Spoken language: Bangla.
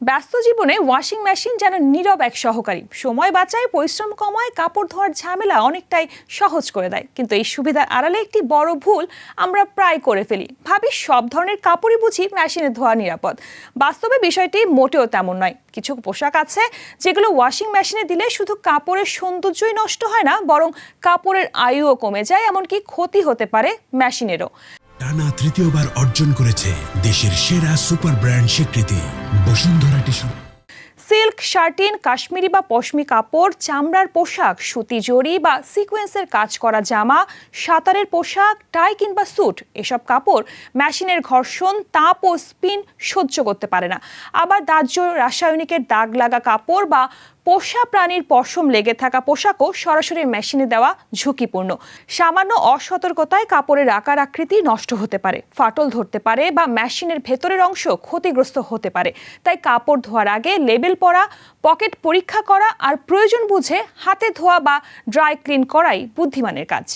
ব্যস্ত জীবনে ওয়াশিং মেশিন যেন নীরব এক সহকারী। সময় বাঁচায়, পরিশ্রম কমায়, কাপড় ধোয়ার ঝামেলা অনেকটাই সহজ করে দেয়। কিন্তু এই সুবিধার আড়ালে একটি বড় ভুল আমরা প্রায় করে ফেলি। ভাবি সব ধরনের কাপড়ই বুঝি মেশিনে ধোয়া নিরাপদ। বাস্তবে বিষয়টি মোটেও তেমন নয়। কিছু পোশাক আছে যেগুলো ওয়াশিং মেশিনে দিলে শুধু কাপড়ের সৌন্দর্যই নষ্ট হয় না, বরং কাপড়ের আয়ুও কমে যায়, এমনকি ক্ষতি হতে পারে মেশিনেরও। টানা তৃতীয়বার অর্জন করেছে দেশের সেরা সুপার ব্র্যান্ড স্বীকৃতি Bashundhara tissue. Silk, satin, Kashmiri বা পশমি কাপড়, চামড়ার পোশাক, সুতি জড়ি বা সিকোয়েন্সের কাজ করা জামা, সাঁতারের পোশাক, টাই কিংবা স্যুট, এসব কাপড় মেশিনের ঘর্ষণ, তাপ ও স্পিন সহ্য করতে পারে না। আবার দাহ্য রাসায়নিকের দাগ লাগা কাপড় বা পোষা প্রাণীর পশম লেগে থাকা পোশাকও সরাসরি মেশিনে দেওয়া ঝুঁকিপূর্ণ। সামান্য অসতর্কতায় কাপড়ের আকার আকৃতি নষ্ট হতে পারে, ফাটল ধরতে পারে বা মেশিনের ভেতরের অংশ ক্ষতিগ্রস্ত হতে পারে। তাই কাপড় ধোয়ার আগে লেবেল পড়া, পকেট পরীক্ষা করা আর প্রয়োজন বুঝে হাতে ধোয়া বা ড্রাই ক্লিন করাই বুদ্ধিমানের কাজ।